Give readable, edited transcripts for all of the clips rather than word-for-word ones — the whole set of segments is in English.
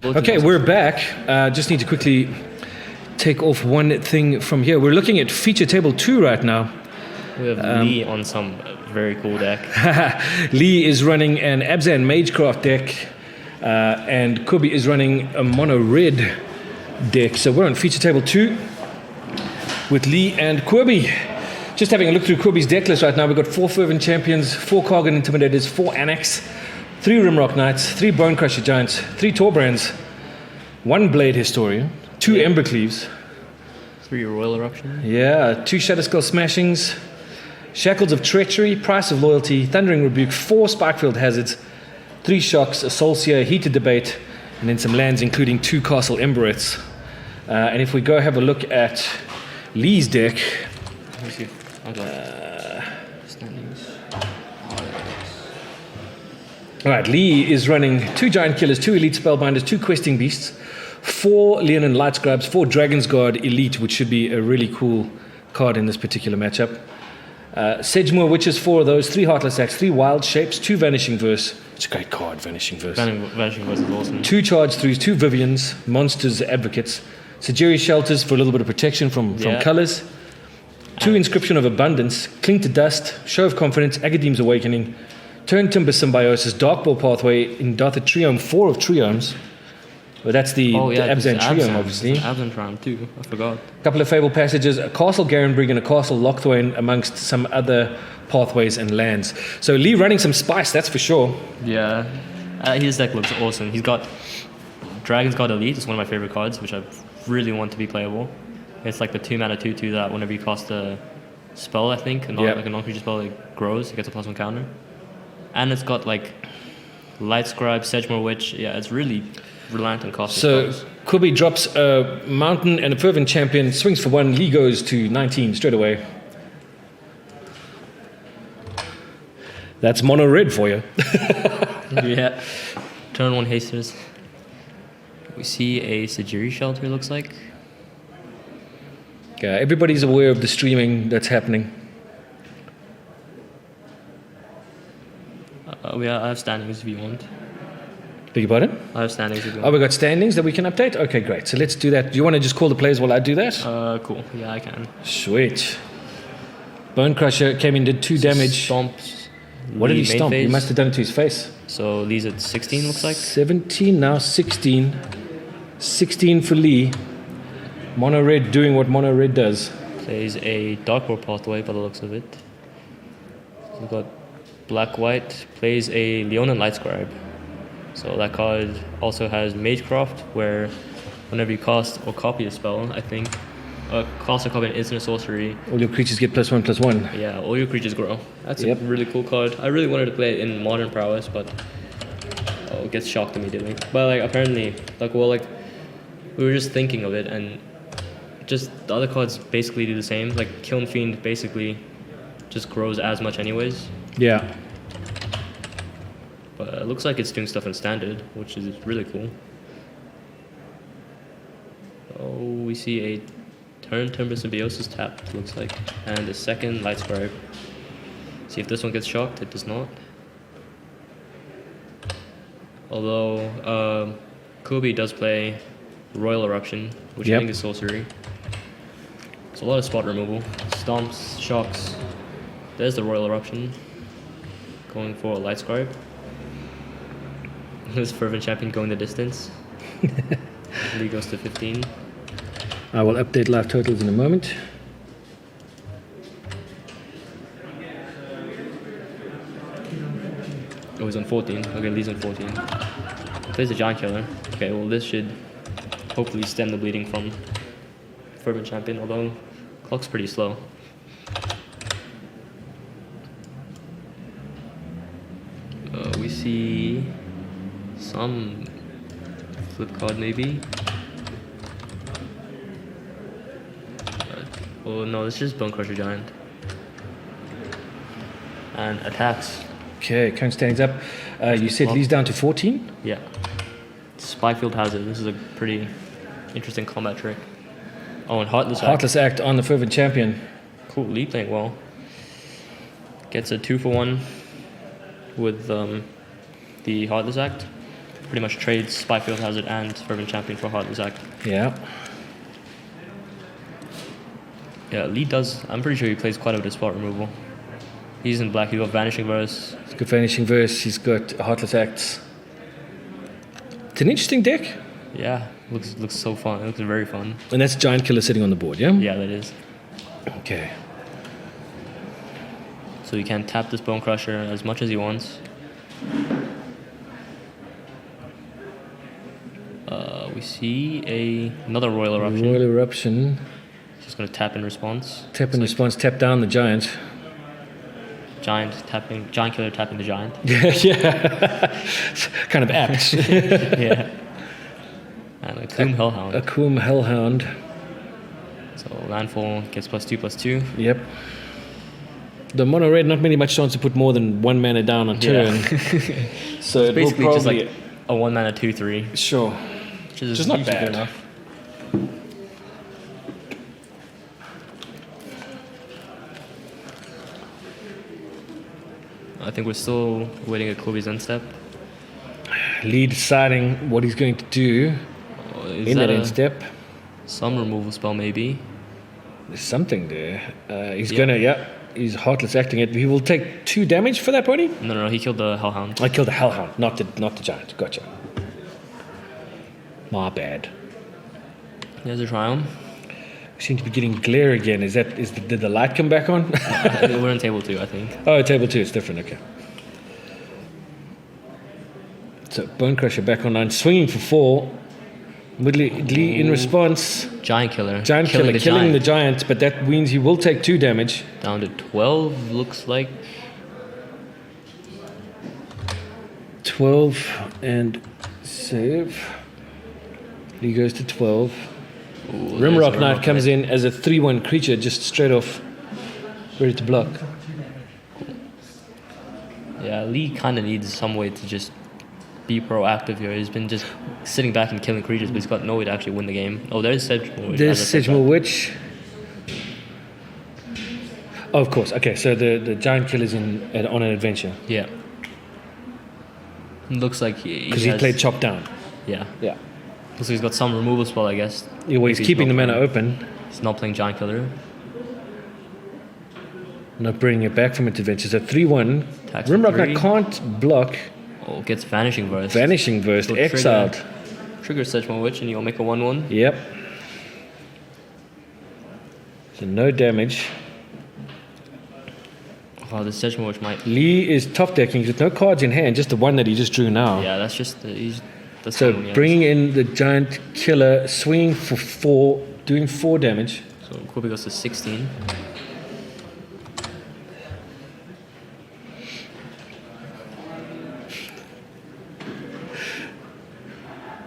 Okay, we're back. Just need to quickly take off one thing from here. We're looking at feature table 2 right now. We have Lee on some very cool deck. Lee is running an Abzan Magecraft deck, and Cobie is running a mono red deck. So we're on feature table 2 with Lee and Cobie. Just having a look through Cobie's deck list right now, we've got 4 Fervent Champions, 4 Kargan Intimidators, 4 Annex, 3 Rimrock Knights, 3 Bone Crusher Giants, 3 Torbrands, 1 Blade Historian, 2 Embercleaves, 3 Royal Eruption. Yeah, 2 Shadowskull Smashings, Shackles of Treachery, Price of Loyalty, Thundering Rebuke, 4 Spikefield Hazards, 3 Shocks, a Soulseer, Heated Debate, and then some lands including 2 Castle Embereths. And if we go have a look at Lee's deck. Let me see. Standings. Alright, Lee is running 2 Giant Killers, 2 Elite Spellbinders, 2 Questing Beasts, 4 Leonin Light Scribes, 4 Dragon's Guard Elite, which should be a really cool card in this particular matchup. Sedgemoor Witches, 4 of those, 3 Heartless Acts, 3 Wild Shapes, 2 Vanishing Verse. It's a great card, Vanishing Verse. Vanishing Verse is awesome. 2 Charge 3s, 2 Vivians, Monsters Advocates, Sajiri Shelters for a little bit of protection from colors, 2 Inscription of Abundance, Cling to Dust, Show of Confidence, Agadeem's Awakening, Turn Timber Symbiosis, Darkball Pathway, Indartha Triome, 4 of Triomes. Well, that's the Abzan Triome, obviously. Abzan Triome too, I forgot. A couple of Fable Passages, a Castle Garenbrig and a Castle Lochthwain, amongst some other pathways and lands. So Lee running some spice, that's for sure. Yeah, his deck looks awesome. He's got Dragon's Guard Elite, it's one of my favorite cards, which I really want to be playable. It's like the 2-mana 2/2 that whenever you cast a spell, I think, like a non-creature spell, it grows, it gets a +1 counter. And it's got like Light Scribe, Sedgemoor Witch. Yeah, it's really reliant on casting So spells. Cobie drops a Mountain and a Fervent Champion, swings for 1, Lee goes to 19 straight away. That's mono red for you. Yeah. Turn 1 hasters. We see a Sajiri Shelter, looks like. Okay, everybody's aware of the streaming that's happening. I have standings if you want. Beg your pardon? I have standings if you Oh, want. we got standings that we can update? Okay, great. So let's do that. Do you want to just call the players while I do that? Cool. Yeah, I can. Sweet. Bone Crusher came in, did 2 damage. Stomps. What did he Lee main stomp? He phase. must have done it to his face. So Lee's at 16, looks like. 17, now 16. 16 for Lee. Mono red doing what mono red does. Plays a Darkball Pathway by the looks of it. We've got Black-White, plays a Leonin Light Scribe. So that card also has Magecraft, where whenever you cast or copy a spell, I think, cast or copy an instant sorcery. All your creatures get +1/+1. Yeah, all your creatures grow. That's a really cool card. I really wanted to play it in Modern Prowess, but it gets shocked immediately. But like apparently, we were just thinking of it, and just the other cards basically do the same. Like Kiln Fiend basically just grows as much anyways. Yeah. But it looks like it's doing stuff in Standard, which is really cool. Oh, we see a Turn Timber Symbiosis tapped, looks like, and a second Light Scribe. See if this one gets shocked. It does not. Although Cobie does play Royal Eruption, which I think is sorcery. It's a lot of spot removal. Stomps, shocks. There's the Royal Eruption. Going for a Light Scribe. This Fervent Champion going the distance. Lee goes to 15. I will update live totals in a moment. Oh, he's on 14. Okay, Lee's on 14. Plays a Giant Killer. Okay, well this should hopefully stem the bleeding from Fervent Champion, although clock's pretty slow. We see some flip card maybe. Oh no, this is just Bone Crusher Giant. And attacks. Okay, count standings up. You said Lee's down to 14? Yeah. Spikefield Hazard. This is a pretty interesting combat trick. Oh, and Heartless Act. Heartless Act on the Fervent Champion. Cool, Lee playing well. Gets a 2-for-1 with the Heartless Act. pretty much trades Spyfield Hazard and Fervent Champion for Heartless Act. Yeah. Yeah, Lee does. I'm pretty sure he plays quite a bit of spot removal. He's in black. He's got Vanishing Verse. He's got Vanishing Verse. He's got Heartless Acts. It's an interesting deck. Yeah, looks so fun. It looks very fun. And that's Giant Killer sitting on the board, yeah? Yeah, that is. Okay. So you can tap this Bone Crusher as much as he wants. We see another Royal Eruption. Royal Eruption. Just going to tap in response. Tap in response, tap down the Giant. Giant Killer tapping the Giant. Yeah. Kind of apt. Yeah. And a Coom Hellhound. A Coom Hellhound. So landfall gets +2/+2. Yep. The mono red, not much chance to put more than 1 mana down on turn. So it's it basically will just probably like a 1 mana 2/3. Sure. Which is Just not usually bad. good enough. I think we're still waiting at Cobie's end step. Lee deciding what he's going to do Is in that that end step. some removal spell maybe? There's something there. He's Heartless Acting it. He will take 2 damage for that pony? No, he killed the Hellhound. I killed the Hellhound, not the Giant. Gotcha. My bad. There's a Triumph. We seem to be getting glare again. Did the light come back on? We're on table 2, I think. Oh, table 2, it's different, okay. So Bone Crusher back on 9, swinging for 4. Moodley in response. Giant Killer. Giant Killer killing the Giant, but that means he will take 2 damage. Down to 12, looks like. 12 and save. He goes to 12. Ooh, Rimrock there's a Knight Rimrock comes Knight. in as a 3/1 creature, just straight off, ready to block. Yeah, Lee kind of needs some way to just be proactive here. He's been just sitting back and killing creatures, but he's got no way to actually win the game. Oh, there's Sedgemoor Witch. There's as I said Sedgemoor that. Witch. Oh, of course. Okay, so the Giant Killer's on an adventure. Yeah. Looks like Because he played Chop Down. Yeah. Yeah. Looks like he's got some removal spell, I guess. Yeah, well, he's If keeping the not mana playing- open, He's not playing Giant Killer. not bringing it back from its adventure. So 3/1. Attacks for Rimrock 3. Knight can't block. Oh, gets Vanishing Verse. Vanishing Verse, So exiled. Trigger Sedgemoor Witch, and you'll make a 1/1. Yep. So no damage. Oh, the Sedgemoor Witch might. Lee is top decking with no cards in hand, just the one that he just drew now. Yeah, that's just that's So fine, yeah. bringing in the Giant Killer, swinging for 4, doing 4 damage. So Cobie goes to 16.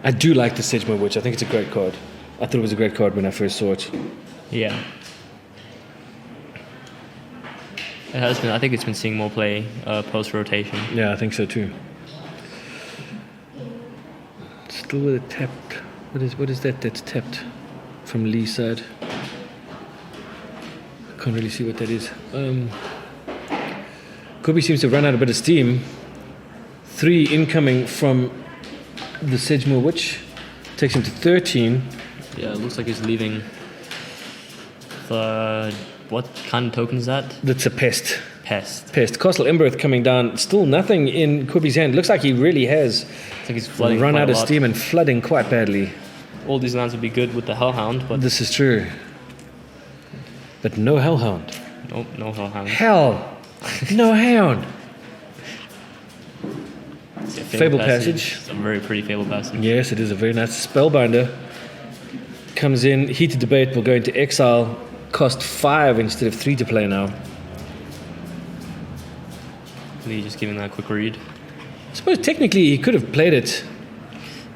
I do like the Sedgemoor Witch. I think it's a great card. I thought it was a great card when I first saw it. Yeah. It has been. I think it's been seeing more play post rotation. Yeah, I think so too. Still with a tapped. What is that that's tapped from Lee's side? Can't really see what that is. Cobie seems to have run out a bit of steam. 3 incoming from the Sedgemoor Witch. Takes him to 13. Yeah, it looks like he's leaving. What kind of token is that? That's a pest. Pest. Pest. Castle Embereth coming down. Still nothing in Cobie's hand. Looks like he really has I think he's flooding. run quite out a of lot. steam and flooding quite badly. All these lands would be good with the Hellhound, but This is true. But no Hellhound. nope, no Hellhound. Hell! No Hound! Yeah, Fable Passage. It's a very pretty Fable Passage. Yes, it is a very nice Spellbinder. Comes in, Heated Debate will go into exile. Cost 5 instead of 3 to play now. Lee just giving that a quick read. I suppose technically he could have played it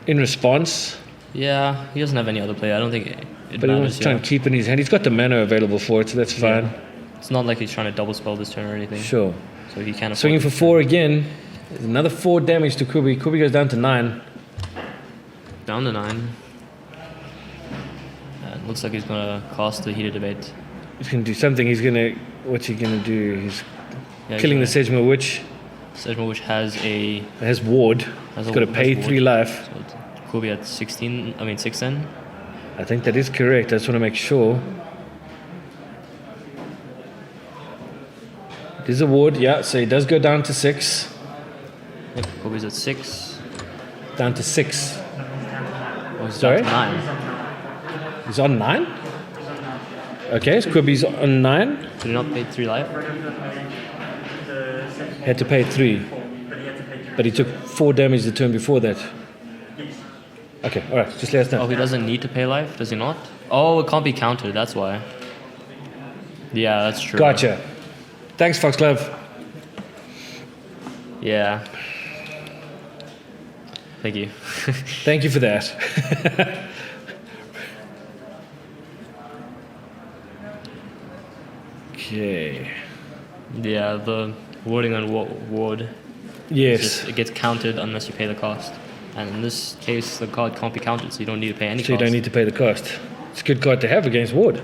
in response, Yeah, he doesn't have any other play. I don't think it but he matters. wants to try and keep it in his hand. He's got the mana available for it, so that's fine. It's not like he's trying to double spell this turn or anything. Sure. So he can't afford Swinging for this 4 again. There's another 4 damage to Cobie. Cobie goes down to 9. turn. Down to 9. And looks like he's gonna cast the Heated Debate. He's going to do something. What's he going to do? He's Yeah, killing the he's Sedgemoor Witch. Sedge move which has a... It has ward. Has It's got to pay ward. 3 life. So Cobie at 6 then. I think that is correct. I just want to make sure. It is a ward, yeah. So he does go down to 6. Yep, Cobie's at 6. Down to 6. Oh, he's Sorry? down to 9. He's on 9? Okay, so Cobie's on 9. Did he not pay 3 life? Had to pay 3. But he took 4 damage the turn before that. Okay, alright, just let us know. Oh, he doesn't need to pay life, does he not? Oh, it can't be countered, that's why. Yeah, that's true. Gotcha. Thanks, Foxglove. Yeah. Thank you. Thank you for that. Okay. Yeah, the warding on ward, Yes. it gets counted unless you pay the cost. And in this case, the card can't be counted, so you don't need to pay any So you cost. don't need to pay the cost. It's a good card to have against Ward.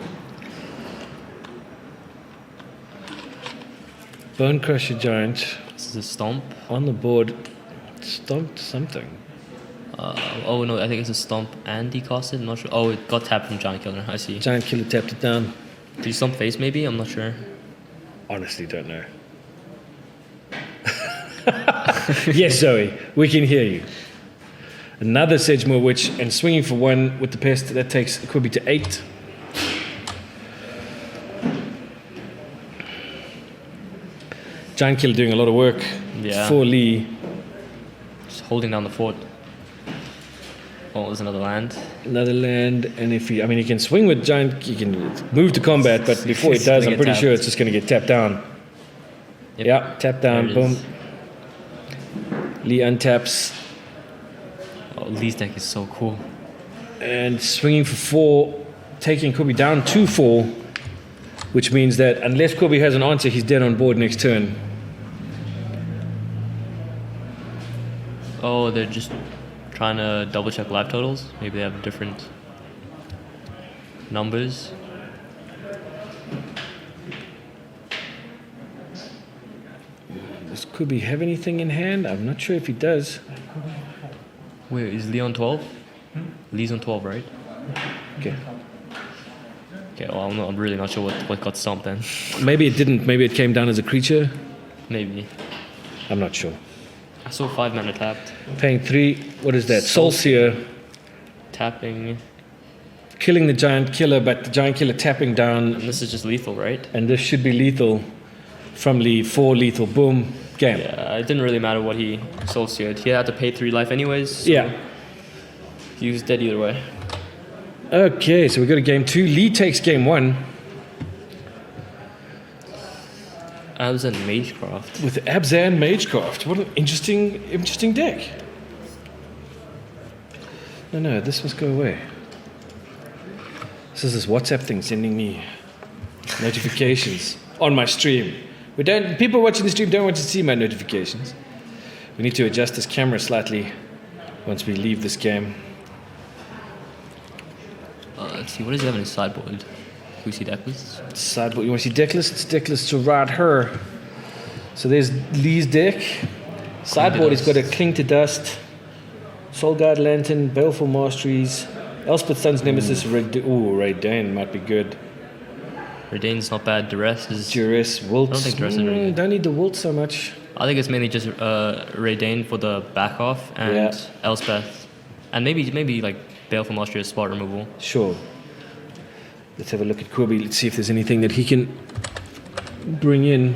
Bone Crusher Giant This is a stomp. on the board. Stomped something. Oh no, I think it's a stomp and decosted. I'm not sure. Oh, it got tapped from Giant Killer. I see. Giant Killer tapped it down. Did you stomp face maybe? I'm not sure. Honestly, don't know. Yes, Zoe, we can hear you. Another Sedgemoor Witch, and swinging for 1 with the pest, that takes Cobie to 8. Giant Killer doing a lot of work Yeah. for Lee. Just holding down the fort. Oh, there's another land. Another land, and if he, I mean, he can swing with Giant, he can move to combat, but before he It's does, gonna I'm get pretty sure tapped. it's just going to get tapped down. Yep. Yeah, tap down, There it boom. is. Lee untaps, Oh, Lee's deck is so cool. and swinging for 4, taking Cobie down to 4, which means that unless Cobie has an answer, he's dead on board next turn. Oh, they're just trying to double check life totals. Maybe they have different numbers. Does Cobie have anything in hand? I'm not sure if he does. Wait, is Lee on 12? Lee's on 12, right? Okay. Okay, well, I'm really not sure what got stomped then. Maybe it didn't. Maybe it came down as a creature. Maybe. I'm not sure. I saw 5 mana tapped. Paying 3. What is that? Soul Seer. Tapping. Killing the Giant Killer, but the Giant Killer tapping down. And this is just lethal, right? And this should be lethal from Lee. 4 lethal. Boom. Game. Yeah, it didn't really matter what he soul seared. He had to pay 3 life anyways. So Yeah. he was dead either way. Okay, so we got a game 2. Lee takes game 1 Abzan Magecraft. with Abzan Magecraft. What an interesting deck. No, this must go away. This is this WhatsApp thing sending me notifications on my stream. People watching the stream don't want to see my notifications. We need to adjust this camera slightly once we leave this game. Let's see, what does he have in his sideboard? Can we see deck lists? Sideboard. You want to see deck list? It's deck list to ride her. So there's Lee's deck. Sideboard, he's got a Cling to Dust, Soul Guard Lantern, Baleful Masteries, Elspeth Sun's Nemesis, Raydane might be good. Radane's not bad. Duress is... Duress, Wilt. I don't think Duress is very good. Don't need the Wilt so much. I think it's mainly just Raydane for the back off and Yeah. Elspeth. And maybe like Baleful Mastery as spot removal. Sure. Let's have a look at Cobie. Let's see if there's anything that he can bring in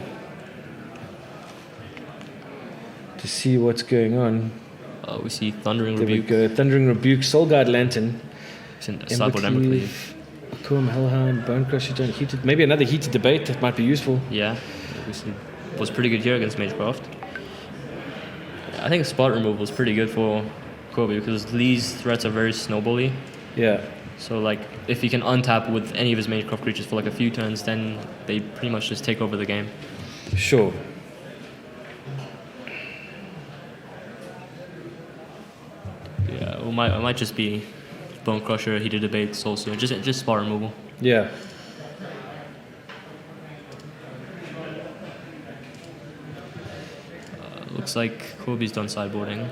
to see what's going on. We see Thundering There we Rebuke. go. Thundering Rebuke, Soul Guard Lantern, It's in sideboard Embercleave. Comb, Hellhound, Bone Crusher, Giant Heated. Maybe another heated debate that might be useful. Yeah, we see. Was pretty good here against Magecraft. I think spot removal is pretty good for Cobie because Lee's threats are very snowbally. Yeah. So like if he can untap with any of his Magecraft creatures for like a few turns, then they pretty much just take over the game. Sure. Yeah, it might just be Bone Crusher, Heated Debate, Soul Seer, just spot removal. Yeah. looks like Cobie's done sideboarding.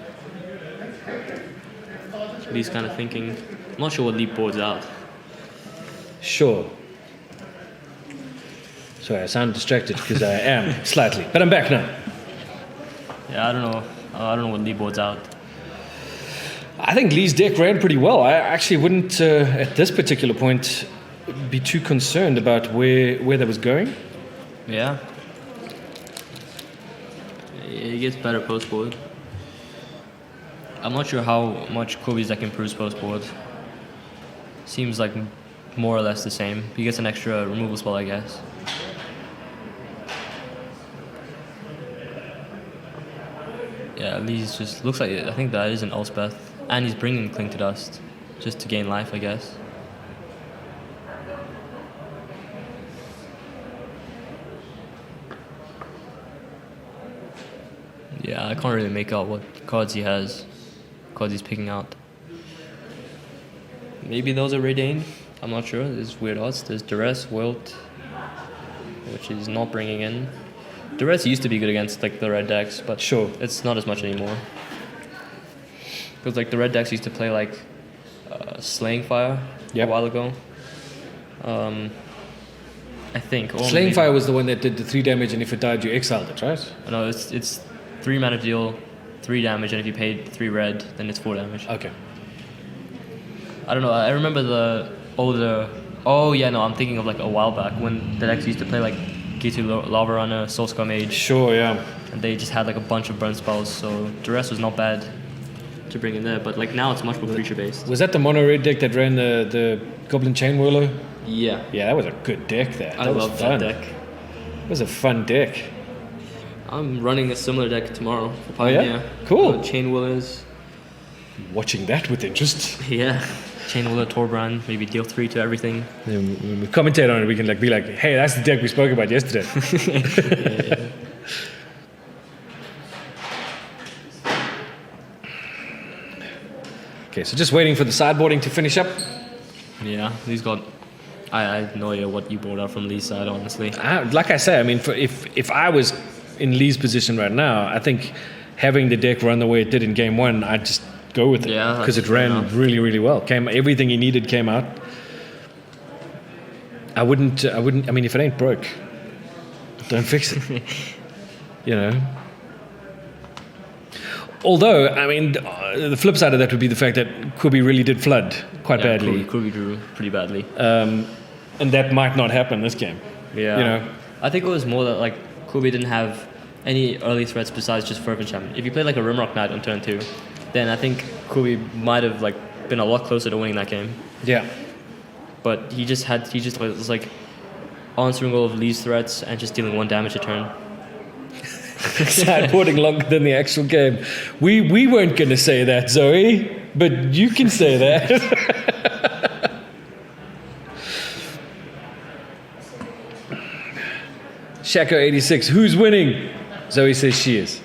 Lee's kind of thinking. I'm not sure what Lee boards out. Sure. Sorry, I sound distracted because I am slightly, but I'm back now. Yeah, I don't know. I don't know what Lee boards out. I think Lee's deck ran pretty well. I actually wouldn't, at this particular point, be too concerned about where that was going. Yeah. He gets better post board. I'm not sure how much Cobie's deck improves post board. Seems like more or less the same. He gets an extra removal spell, I guess. Yeah, Lee's just looks like it. I think that is an Elspeth. And he's bringing Cling to Dust just to gain life, I guess. Yeah, I can't really make out what cards he has, cards he's picking out. Maybe those are Redain. I'm not sure. There's weird odds. There's Duress, Wilt, which he's not bringing in. Duress used to be good against like the red decks, but Sure. it's not as much anymore. Because like the red decks used to play like Slaying Fire Yep. a while ago. I think. Or Slaying maybe- Fire was the one that did the 3 damage, and if it died, you exiled it, right? No, it's 3 mana deal, 3 damage, and if you paid 3 red, then it's 4 damage. Okay. I don't know. I remember the older. Oh yeah, no, I'm thinking of like a while back when the decks used to play like Gitu Lava Runner, Soul Scum Mage, Sure, yeah. and they just had like a bunch of burn spells. So Duress was not bad to bring in there, but like now it's much more creature based. Was that the mono red deck that ran the Goblin Chain Whirler? Yeah, Yeah, that was a good deck. That I was love fun. that deck. It was a fun deck. I'm running a similar deck tomorrow for Oh, yeah? Pioneer. Cool. Chain Willers. Watching that with interest. Yeah. Chain Willer, Torbrand, maybe deal 3 to everything. Then when we commentate on it, we can like be like, "Hey, that's the deck we spoke about yesterday." Yeah. Okay, so just waiting for the sideboarding to finish up. Yeah, he's got. I have no idea what you brought out from Lee's side, honestly. Like I say, I mean, if I was in Lee's position right now, I think having the deck run the way it did in game 1, I'd just go with it Yeah, because it that's fair ran enough. really, really well. Everything he needed came out. I wouldn't. I mean, if it ain't broke, don't fix it. You know. Although, I mean, the flip side of that would be the fact that Cobie really did flood quite badly. Cobie drew pretty badly. And that might not happen this game. Yeah. You know, I think it was more that like Cobie didn't have any early threats besides just Fervent Shaman. If you played like a Rimrock Knight on turn 2, then I think Cobie might have like been a lot closer to winning that game. yeah. But he just was like answering all of Lee's threats and just dealing 1 damage a turn. Sideboarding longer than the actual game. We weren't going to say that, Zoe, but you can say that. Shako86, who's winning? Zoe says she is.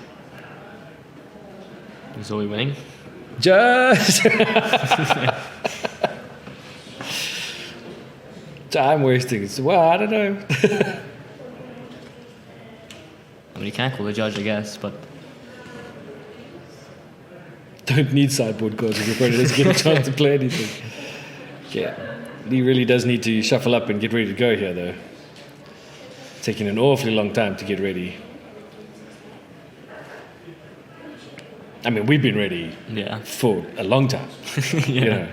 Is Zoe winning? Just time wasting. Well, I don't know. I mean, you can't call the judge, I guess, but Don't need sideboard cards if your opponent doesn't get a chance to play anything. Yeah, Lee really does need to shuffle up and get ready to go here, though. Taking an awfully long time to get ready. I mean, we've been ready yeah. for a long time. Yeah. You know.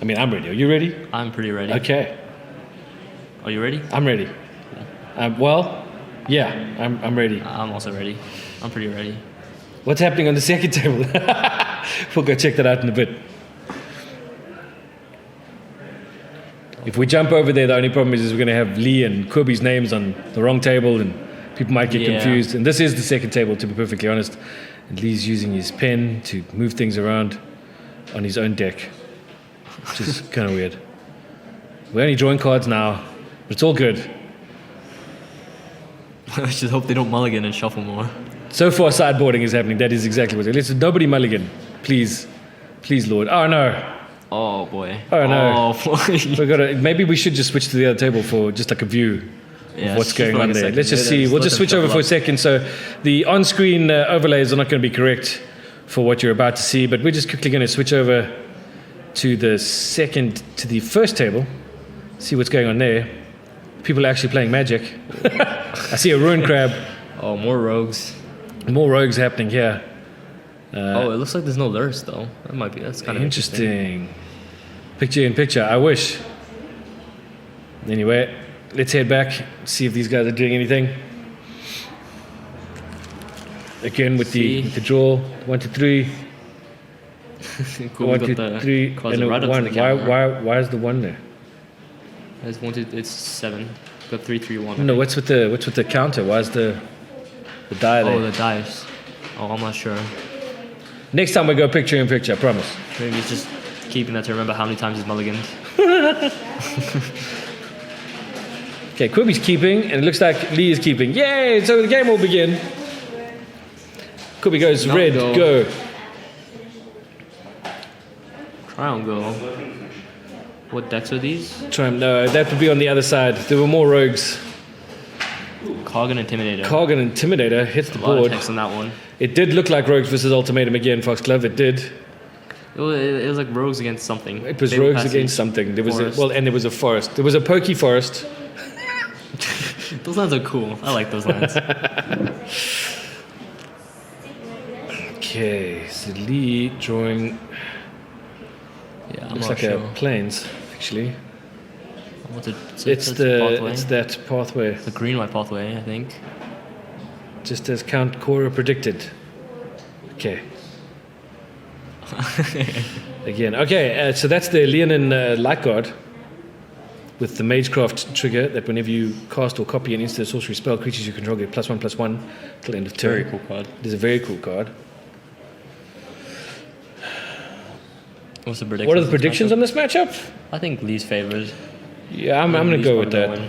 I mean, I'm ready. Are you ready? I'm pretty ready. Okay, Are you ready? I'm ready. Well, yeah, I'm ready. I'm also ready. I'm pretty ready. What's happening on the second table? We'll go check that out in a bit. If we jump over there, the only problem is we're going to have Lee and Cobie's names on the wrong table, and people might get Yeah. confused. And this is the second table, to be perfectly honest. And Lee's using his pen to move things around on his own deck, which is kind of weird. We're only drawing cards now, but it's all good. I just hope they don't mulligan and shuffle more. So far, sideboarding is happening. That is exactly what it is. Nobody mulligan. Please. Please, Lord. Oh, no. Oh boy. Oh, no. Oh boy. Maybe we should just switch to the other table for just like a view Yeah, what's just going for like on a there. second. Let's just Yeah, see. just We'll let just them switch over shuffle for a up. second. So the on-screen overlays are not going to be correct for what you're about to see, but we're just quickly going to switch over to the first table, see what's going on there. People are actually playing Magic. I see a Ruin Crab. Oh, more rogues. More rogues happening here. Oh, it looks like there's no lures though. That's kind of Interesting. Picture in picture. I wish. Anyway, let's head back, see if these guys are doing anything. Again with the draw. 1 to 3. Cool, 1 we got 2 the 3 cards and a right up to 1. the camera. Why is the 1 there? It's 7. Got 3, 3, 1. No, what's with the counter? Why is the die there? Oh, the dice. Oh, I'm not sure. Next time we go picture in picture, I promise. Maybe it's just keeping that to remember how many times he's mulliganed. Okay, Cobie's keeping, and it looks like Lee is keeping. Yay! So the game will begin. Cobie goes red, go. Triangle. What decks are these? No, that would be on the other side. There were more rogues. Cog and Intimidator. Cog and Intimidator hits the A lot of board. text on that one. It did look like Rogues versus Ultimatum again, Foxglove. It did. It was like rogues against something. It was Fatal Rogues Passage, against something. There was Forest. and there was a forest. There was a pokey forest. Those lines are cool. I like those lines. Okay, so Lee drawing. Yeah, I'm Looks not like sure. a plains, actually. What's it? It's that pathway. The green-white pathway, I think. Just as Count Cora predicted. Okay. Again. Okay, so that's the Leonin Light Guard with the Magecraft trigger that whenever you cast or copy an instant sorcery spell, creatures you control get +1/+1 till the end of turn. Very cool card. It is a very cool card. What's the prediction? What are the predictions on this matchup? I think Lee's favored. Yeah, I'm going to go with that.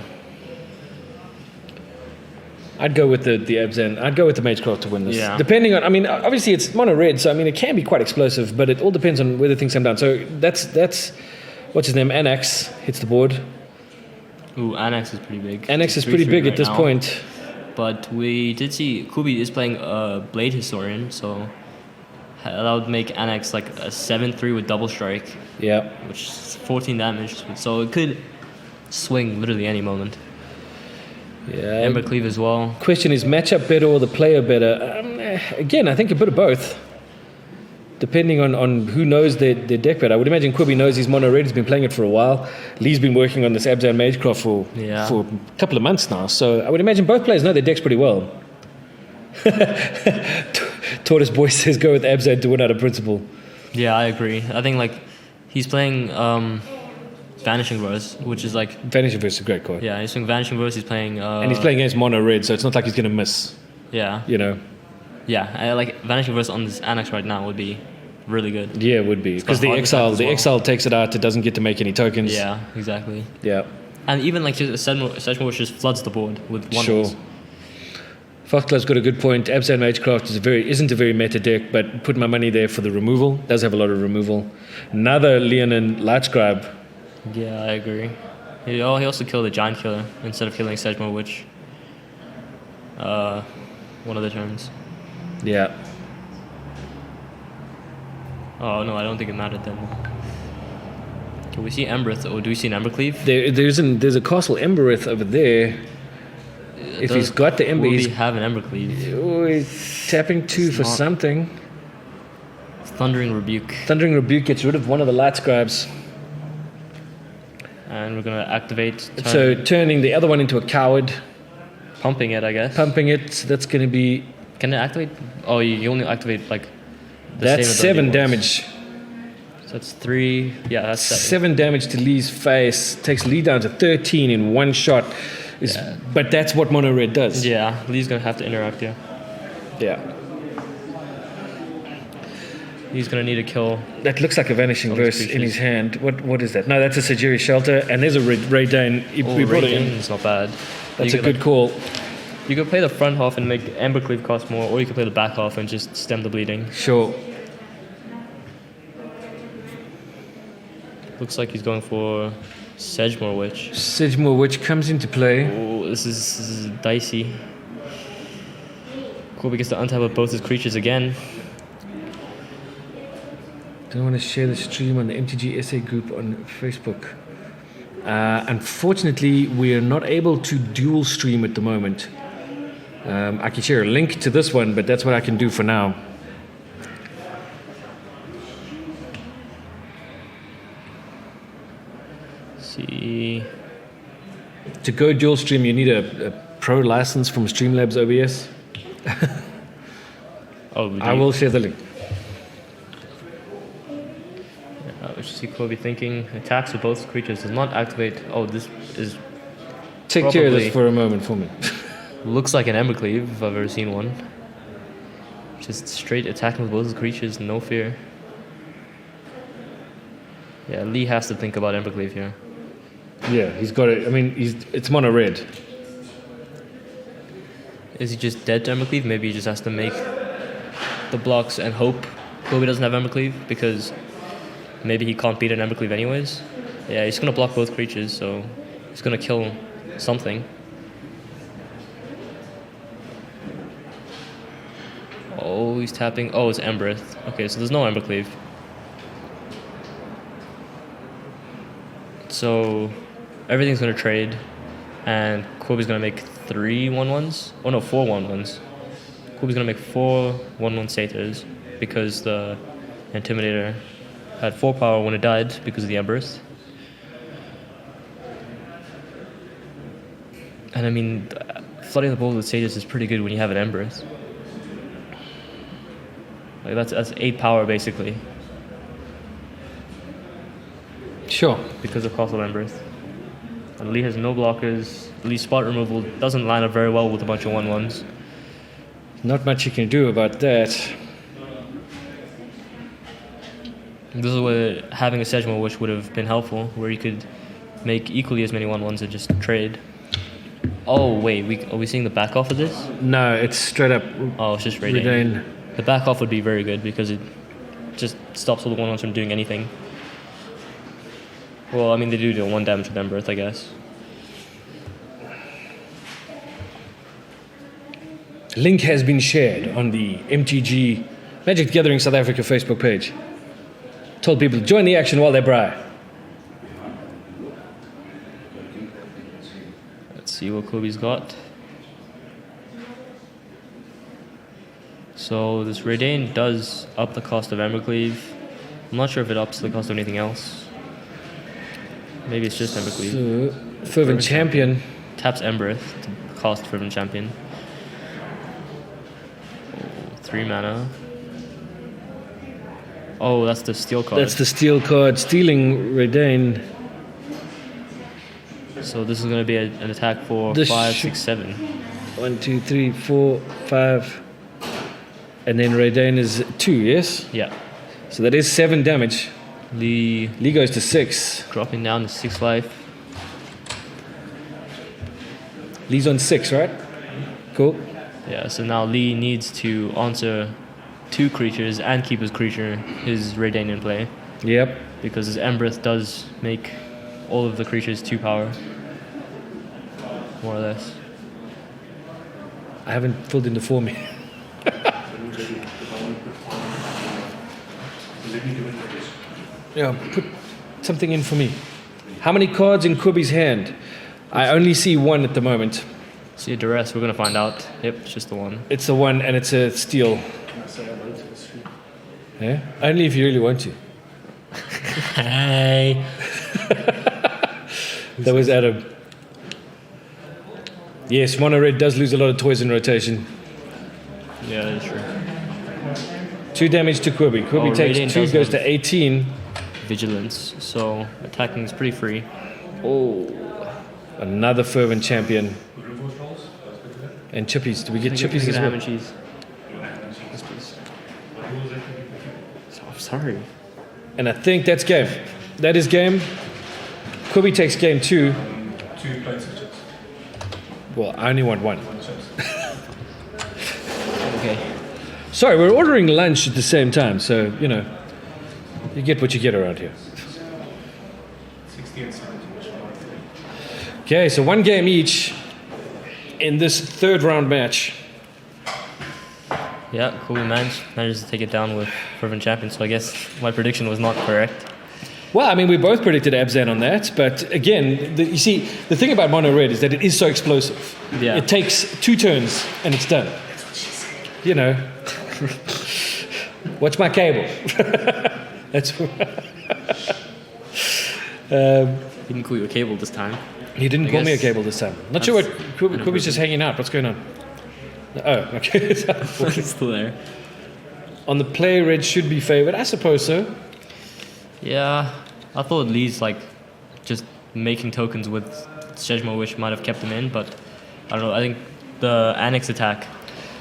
I'd go with the Abzan. I'd go with the Magecraft to win this. Yeah. Depending on, I mean, obviously it's mono red, so I mean it can be quite explosive, but it all depends on whether things come down. So that's what's his name? Annex hits the board. Ooh, Annex is pretty big. Annex It's is pretty 3/3 big right at this now. point. But we did see Cobie is playing Blade Historian, so that would make Annex like a 7/3 with double strike, Yeah. which is 14 damage. So it could swing literally any moment. Yeah. Ember Cleave as well. Question is matchup better or the player better? Again, I think a bit of both. Depending on who knows their deck better. I would imagine Cobie knows his mono red. He's been playing it for a while. Lee's been working on this Abzan Magecraft for a couple of months now. So I would imagine both players know their decks pretty well. Tortoise Boy says go with Abzan to win out of principle. Yeah, I agree. I think like he's playing Vanishing Verse, which is like Vanishing Verse is a great card. yeah, he's playing Vanishing Verse. He's playing And he's playing against mono red, so it's not like he's going to miss, yeah, you know. yeah. I like Vanishing Verse on this Annex right now would be really good. Yeah, it would be. Because got the hard exile, attack as well. exile takes it out. It doesn't get to make any tokens. Yeah, exactly. Yeah. And even like just Sedgmore which just floods the board with one. Sure. Foxglove's got a good point. Abzan Magecraft isn't a very meta deck, but put my money there for the removal. Does have a lot of removal. Another Leonin Lightscribe. Yeah, I agree. He also killed the Giant Killer instead of killing Sedgmore Witch. One of the turns. Yeah. Oh no, I don't think it mattered then. Can we see Embereth, or do we see an Embercleave? There's a Castle Embereth over there. If he's got the Ember, will he's he have an Embercleave? he's tapping 2 for not- something. Thundering Rebuke. Thundering Rebuke gets rid of one of the Lightscribes. And we're gonna activate. So turning the other one into a coward, pumping it, I guess. pumping it, that's going to be... Can it activate? Oh, you only activate like. That's same ability 7 once. damage. So that's 3. Yeah, that's 7. 7 damage to Lee's face. Takes Lee down to 13 in one shot. But that's what mono red does. Yeah, Lee's gonna have to interact. Yeah. Yeah. He's gonna need to kill. That looks like a Vanishing All these Verse in creatures. his hand. What is that? No, that's a Sajiri Shelter, and there's a Ray Dane. We brought it in. It's not bad. That's You a could, good call. You could play the front half and make Embercleave cost more, or you could play the back half and just stem the bleeding. Sure. Looks like he's going for Sedgemoor Witch. Sedgemoor Witch comes into play. Oh, this is dicey. Cobie gets to untap with both his creatures again. Don't want to share the stream on the MTG SA group on Facebook. Unfortunately, we are not able to dual stream at the moment. I can share a link to this one, but that's what I can do for now. See. To go dual stream, you need a pro license from Streamlabs OBS. Oh, I will share the link. Let's see Cobie thinking. Attacks with both creatures does not activate. Oh, this is. Take care of this for a moment for me. Looks like an Embercleave if I've ever seen one. Just straight attacking with both creatures, no fear. Yeah, Lee has to think about Embercleave here. Yeah, he's got it. I mean, it's mono red. Is he just dead to Embercleave? Maybe he just has to make the blocks and hope Cobie doesn't have Embercleave, because maybe he can't beat an Embercleave anyways. Yeah, he's gonna block both creatures, so he's gonna kill something. Oh, he's tapping. Oh, it's Embereth. Okay, so there's no Embercleave. So everything's gonna trade, and Cobie's gonna make 3 1/1s. Oh no, 4 1/1s. Cobie's gonna make 4 1/1 satyrs because the Intimidator had 4 power when it died because of the Embereth. And I mean, flooding the board with satyrs is pretty good when you have an Embereth. Like that's 8 power basically. Sure. Because of Castle Embereth. And Lee has no blockers. Lee's spot removal doesn't line up very well with a bunch of 1/1s. Not much you can do about that. This is where having a Sedgemoor Witch would have been helpful, where you could make equally as many 1/1s and just trade. Oh wait, are we seeing the back off of this? No, it's straight up. Oh, it's just Redain. Redain. The back off would be very good because it just stops all the 1/1s from doing anything. Well, I mean, they do 1 damage with Embereth, I guess. Link has been shared on the MTG Magic the Gathering South Africa Facebook page. Told people to join the action while they bry. Let's see what Cobie's got. So this Redain does up the cost of Embercleave. I'm not sure if it ups the cost of anything else. Maybe it's just Embercleave. So, Fervent Champion. Taps Embereth to cost Fervent Champion. 3 mana. Oh, that's the steel card. That's the steel card. Stealing Redain. So this is going to be an attack for This 5, should- 6, 7. 1, 2, 3, 4, 5. And then Redain is 2, yes? Yeah. So that is 7 damage. Lee Lee goes to 6. dropping down to 6 life. Lee's on 6, right? Cool. Yeah, so now Lee needs to answer 2 creatures and keep his Redain in play, Yep. because his Embereth does make all of the creatures 2 power, more or less. I haven't filled in the form yet. Yeah, put something in for me. How many cards in Cobie's hand? I only see 1 at the moment. See a duress, we're gonna find out. Yep, it's just the 1. It's a 1 and it's a steal. Yeah? Only if you really want to. Hey. That was Adam. Yes, mono red does lose a lot of toys in rotation. Yeah, that's true. 2 damage to Cobie. Cobie takes Redain 2, does goes have- to 18. Vigilance, so attacking is pretty free. Oh, another Fervent Champion. And chippies. Do we get chippies as ham well? and cheese. Yes, please. So, I'm sorry. And I think that's game. That is game. Cobie takes game 2. 2 plates of chips. Well, I only want 1. Okay. Sorry, we're ordering lunch at the same time, so, you know, you get what you get around here. 60 and 70. Okay, so 1 game each in this 3rd round match. Yeah, Cobie manages to take it down with Fervent Champion, so I guess my prediction was not correct. Well, I mean, we both predicted Abzan on that, but again, you see, the thing about Mono Red is that it is so explosive. Yeah. It takes 2 turns and it's done. You know. Watch my cable. That's. He didn't call you a cable this time. He didn't I call me a guess cable this time. Not sure what. Cobie's just hanging out. What's going on? Oh, okay. It's still there. On the play, red should be favored. I suppose so. Yeah, I thought Lee's like just making tokens with Sejmo, which might have kept him in, but I don't know. I think the Annex attack,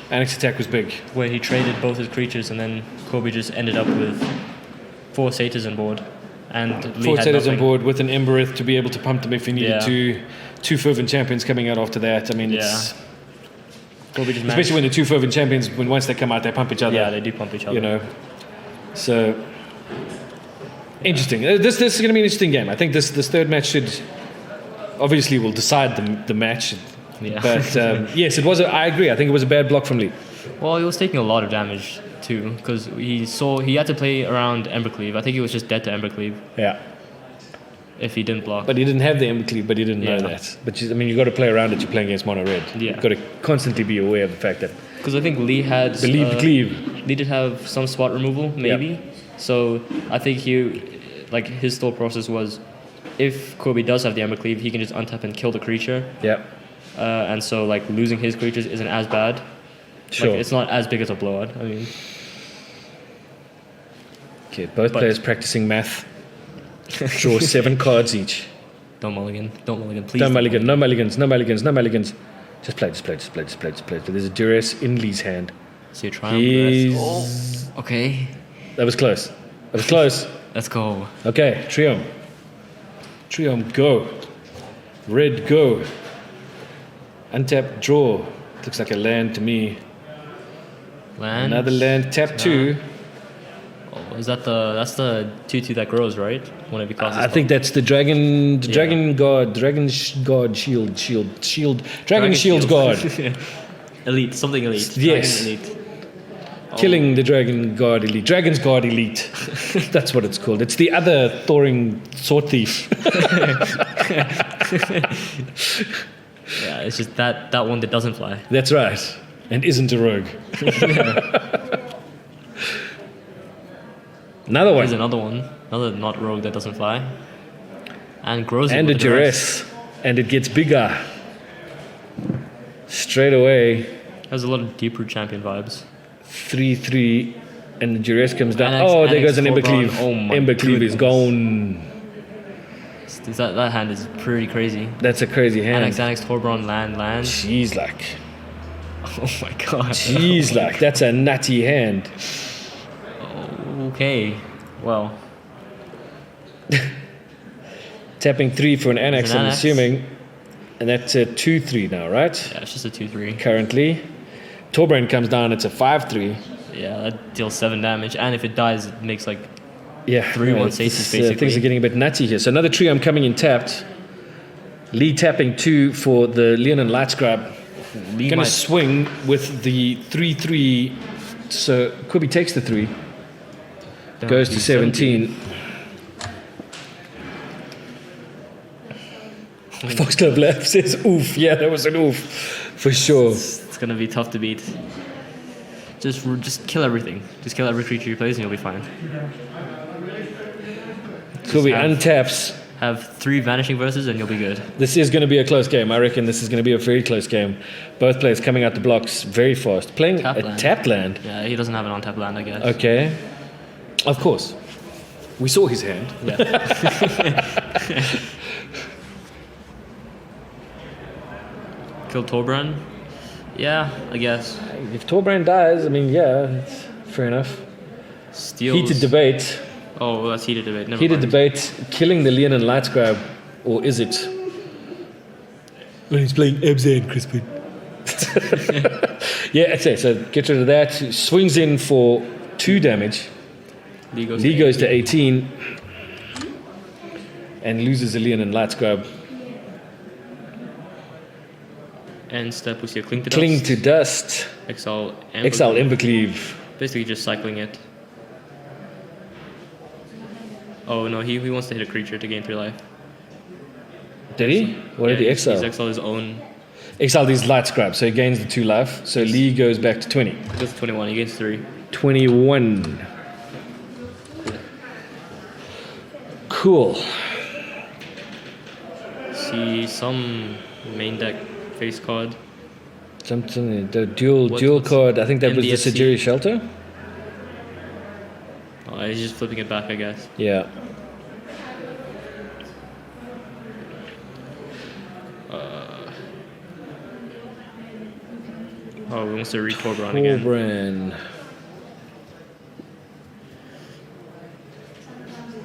Annex attack was big. where he traded both his creatures, and then Cobie just ended up with 4 satyrs on board, and Lee 4 had satyrs on nothing. board with an Embereth to be able to pump them if he needed Yeah. to. 2 fervent champions coming out after that. I mean, it's, Cobie just especially when the 2 fervent champions, when once they come out, they pump each other. yeah, they do pump each other. You know, so interesting. This is going to be an interesting game. I think this 3rd match should obviously will decide the match. Yeah. But yes, it was. I agree. I think it was a bad block from Lee. Well, he was taking a lot of damage too, because he had to play around Embercleave. I think he was just dead to Embercleave Yeah. if he didn't block. But he didn't have the Embercleave, but he didn't know Yeah. that. But I mean, you got to play around it. You're playing against mono red. Yeah. You've got to constantly be aware of the fact that Because I think Lee had believe the cleave. Lee did have some spot removal, maybe. So I think his thought process was, if Cobie does have the Embercleave, he can just untap and kill the creature. Yeah. And so like losing his creatures isn't as bad. Sure. Like, it's not as big as a blowout. I mean, Okay. Both But- players practicing math. Draw 7 cards each. don't mulligan, please. No mulligan. No mulligans. No mulligans. No mulligans. Just play. There's a duress in Lee's hand. So you try and He's- okay, That was close. That was close. let's go. Okay, Triome. Triome, go. Red, go. Untap, draw. Looks like a land to me. Land. Another land, tap 2. Oh, that's the 2/2 that grows, right? Whenever you cast a I spell. think that's the dragon, Yeah. dragon god, god shield, dragon shield god. Elite, something elite. Yes. Dragon elite. Killing the dragon god elite. Dragon's god elite. That's what it's called. It's the other Thoring sword thief. Yeah, it's just that one that doesn't fly. That's right. And isn't a rogue. Another There's one. another not rogue that doesn't fly. And grows it And a with the duress. duress. And it gets bigger. Straight away. Has a lot of deeper champion vibes. 3/3. And the duress comes down. Annex- Oh, there Annex goes an foreground. Embercleave. Oh my Embercleave is goodness. gone. That hand is pretty crazy. That's a crazy hand. Annex, Torbron, land. Jeez, like. Oh my god. Jeez, like. That's a nutty hand. Okay. Well, Tapping 3 for an Annex, an I'm Annex. assuming. And that's a 2/3 now, right? yeah, it's just a 2/3. Currently. Torbrain comes down, it's a 5/3. Yeah, that deals 7 damage, and if it dies, it makes like Yeah. 3/1 it's- safety, Things basically. are getting a bit nutty here. So another Triome coming in tapped. Lee tapping 2 for the Leonin Light Scribe. Lee Going to might- swing with the 3/3. So Cobie takes the 3. down Goes to 17. Foxglove Lab says oof. Yeah, that was an oof. For sure. It's gonna be tough to beat. Just kill everything. Just kill every creature you plays, and you'll be fine. Cobie have- untaps. Have 3 vanishing verses, and you'll be good. This is going to be a close game. I reckon this is going to be a very close game. Both players coming out the blocks very fast. Playing Tap a land. tapped land. Yeah, he doesn't have an on-tap land, I guess. Okay. Of course. We saw his hand. Yeah. Kill Torbran? Yeah, I guess. If Torbrand dies, I mean, yeah, it's fair enough. Steals. Heated debate. Oh, well, that's heated debate. Never Heated mind. debate. Killing the Leonin Light Scribe, or is it? When he's playing Abzan, Crispin. Yeah, that's it. So get rid of that. Swings in for 2 damage. Lee goes, Lee goes to 18 and loses a Leonin Light Scribe. End step, we see a Cling to Dust. Cling to Dust. Exile Embercleave. Basically just cycling it. Oh no, he wants to hit a creature to gain 3 life. Did he? What did he exile? He's exiled his own. Exiled his Light Scribe, so he gains the 2 life. So Lee goes back to 20. He goes to 21, he gains 3. 21. Cool. See some main deck face card. Something, the dual What's card, I think that was the MDFC? Sajiri Shelter? Oh, he's just flipping it back, I guess. Yeah. Oh, he wants to read Torbran again. Torbran.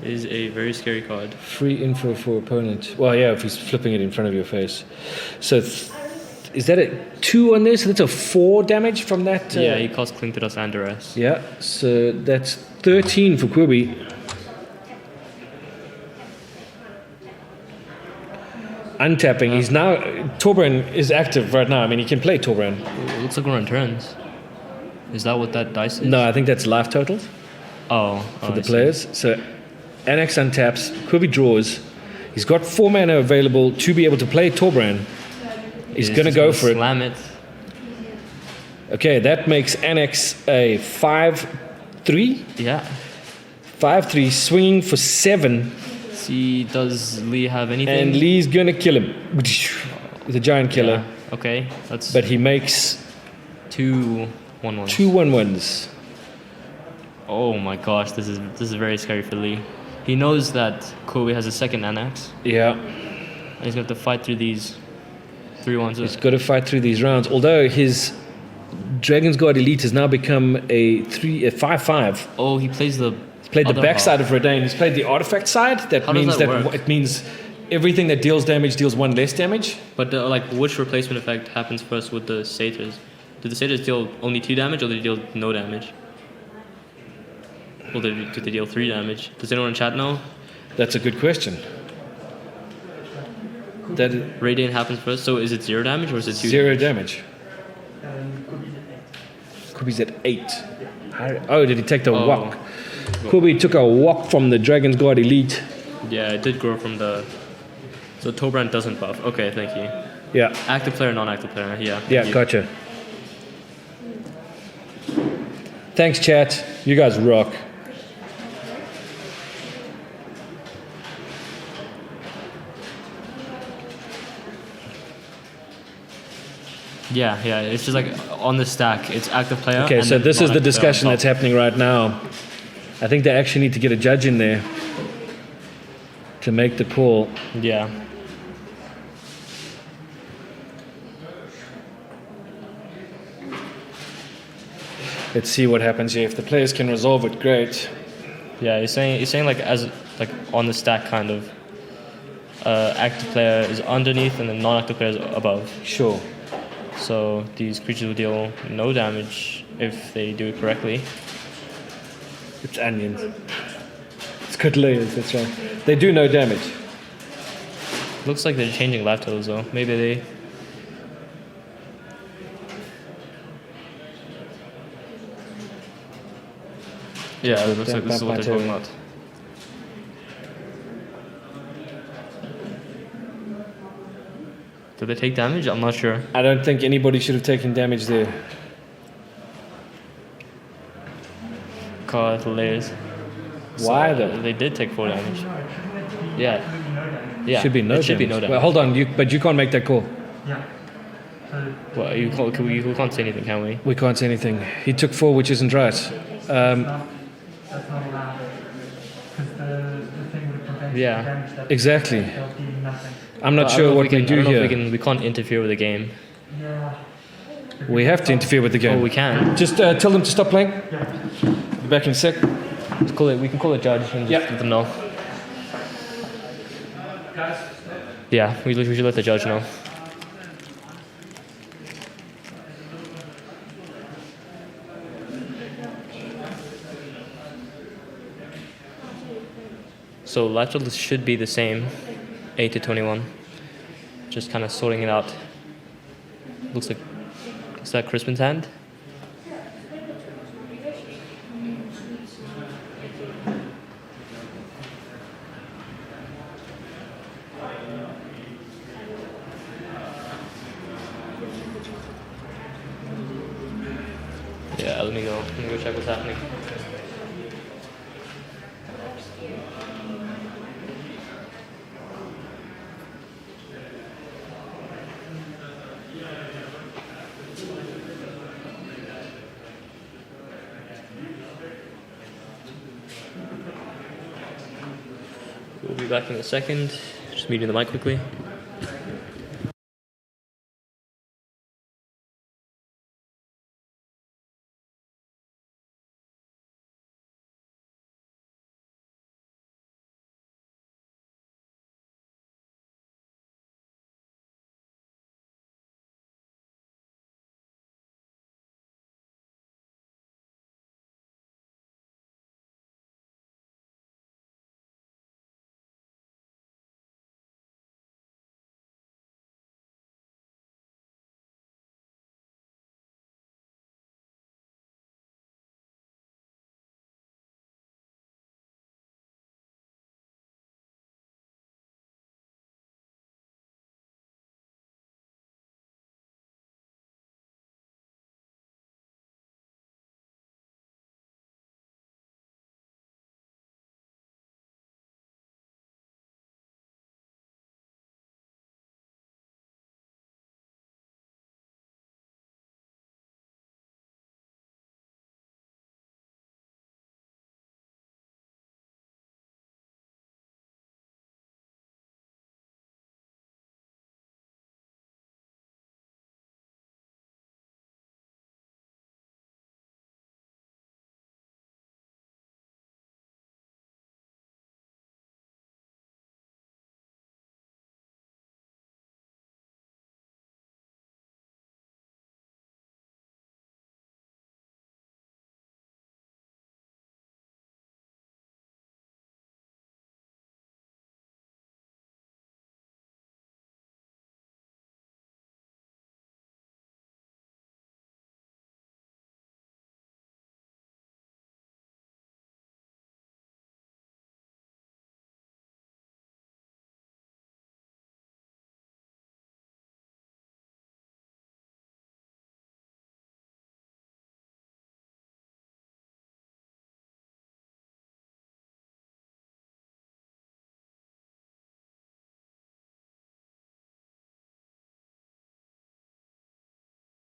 Is a very scary card. Free info for opponent. Well, yeah, if he's flipping it in front of your face. So, is that a 2 on this? So that's a 4 damage from that? Yeah, he costs Cling to Dust and Duress. Yeah, so that's 13 for Cobie. Untapping. He's now. Torbran is active right now. I mean, he can play Torbran. It looks like we're on turns. Is that what that dice is? No, I think that's life totals Oh, for the players. So, Annex untaps. Cobie draws. He's got 4 mana available to be able to play Torbran. He's going to go for it. Slam it. Okay, that makes Annex a 5/3. Yeah. 5/3, swinging for 7. See, does Lee have anything? And Lee's going to kill him with a giant killer. Yeah. Okay, that's. But he makes 2 1/1s. 2 1/1s. Oh my gosh, this is very scary for Lee. He knows that Cobie has a second Annex, Yeah, and he's going to have to fight through these 3/1s. he's got to fight through these rounds. Although his Dragon's Guard Elite has now become a 5/5. Oh, he plays the. Played the other backside half. of Redain. He's played the artifact side. That How does means that work? it means everything that deals damage deals 1 less damage. But like, which replacement effect happens first with the satyrs? Do the satyrs deal only 2 damage, or do they deal no damage? Or do they deal 3 damage? Does anyone in chat know? That's a good question. That is Radiant happens first, so is it 0 damage or is it 2? 0 damage. Cobie's at 8. Oh, did he take the Oh. walk? Cobie took a walk from the Dragon's Guard Elite. Yeah, it did grow from the. So Torbran doesn't buff. Okay, thank you. Yeah, Active player, non-active player. Yeah. thank yeah, you. gotcha. Thanks, chat. You guys rock. Yeah. It's just like on the stack. It's active player. Okay, and so then this is the non-active player discussion on that's top. happening right now. I think they actually need to get a judge in there to make the call. Yeah. Let's see what happens here. If the players can resolve it, great. Yeah, he's saying like as like on the stack kind of. Active player is underneath and the non-active player is above. Sure. So these creatures will deal no damage if they do it correctly. It's onions. It's good layers, that's right. They do no damage. Looks like they're changing life totals though. Maybe they. Yeah, it looks like this is what they're talking about. Did they take damage? I'm not sure. I don't think anybody should have taken damage there. God, the layers. Why though? They did take 4 damage. Yeah. Yeah. Should be no it should be damage. no damage. Well, hold on, but you can't make that call. Yeah. So Well, we can't say anything, can we? We can't say anything. He took 4, which isn't right. that's not allowed. Because the thing would prevent Yeah. damage that Exactly. they'll do nothing. I'm not I don't sure know if what we can- I do don't know here. if we can't interfere with the game. Yeah. We have to interfere with the game. Oh, we can. Just tell them to stop playing. Be back in a sec. Let's call it. We can call it judge and just Yeah. let them know. Yeah, we should let the judge know. So lateral should be the same, 8 to 21. Just kind of sorting it out. Looks like, is that Crispin's hand? Yeah, let me go check what's happening. We'll be back in a second. Just muting the mic quickly.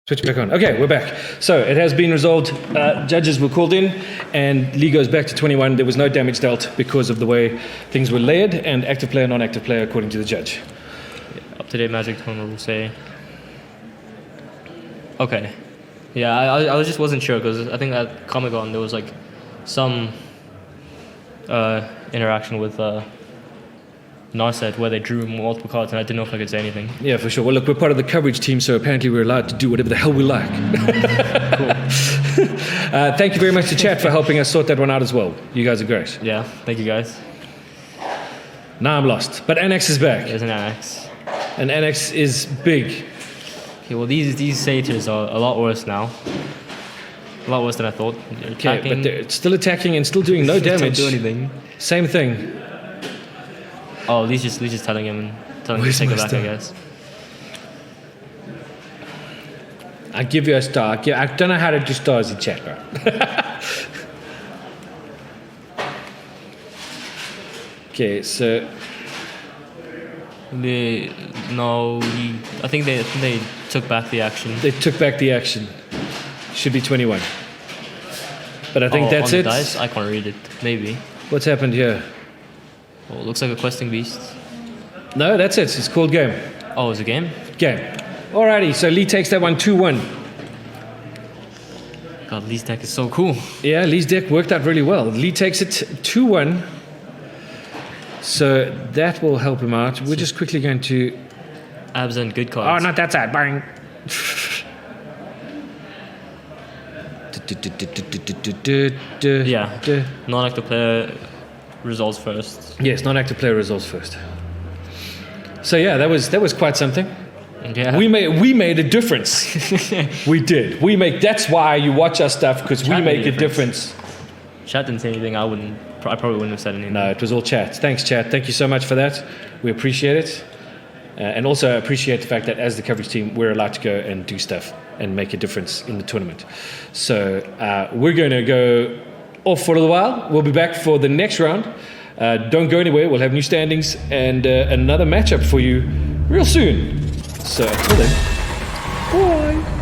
Switch back on. Okay, we're back. So it has been resolved. Judges were called in, and Lee goes back to 21. There was no damage dealt because of the way things were layered, and active player, non-active player, according to the judge. Up-to-date Magic tournament will say. Okay. Yeah, I just wasn't sure because I think at Comic-Con there was like some interaction with Narset where they drew multiple cards and I didn't know if I could say anything. Yeah, for sure. Well, look, we're part of the coverage team, so apparently we're allowed to do whatever the hell we like. Cool. Thank you very much to chat for helping us sort that one out as well. You guys are great. Yeah, thank you guys. Now I'm lost. But Annex is back. There's an annex. And Annex is big. Okay, well these satyrs are a lot worse now. A lot worse than I thought. They're Okay, attacking. but they're still attacking and still doing no damage. Don't do anything. Same thing. Oh, Lee's just telling him to Where's take my it back, star? I guess. I give you a star. I don't know how to do stars in chat, bro. Okay, so I think they took back the action. they took back the action. Should be 21. But I think that's on it. The dice? I can't read it. Maybe. What's happened here? Oh, it looks like a questing beast. No, that's it. It's called game. Oh, it's a game? Game. Alrighty, so Lee takes that one 2-1. God, Lee's deck is so cool. Yeah, Lee's deck worked out really well. Lee takes it 2-1. So that will help him out. We're just quickly going to... Abzan good Oh, cards. not that side. Bang. Yeah. Non-active player results first. Yes, non-active player results first. So yeah, that was quite something. Yeah. We made a difference. We did. That's why you watch our stuff, because we Chat made make a a difference. Chat didn't say anything. I probably wouldn't have said anything. No, it was all chat. Thanks, chat. Thank you so much for that. We appreciate it. And also appreciate the fact that as the coverage team, we're allowed to go and do stuff and make a difference in the tournament. So we're going to go off for a little while. We'll be back for the next round. Don't go anywhere. We'll have new standings and another matchup for you real soon. So until then, bye.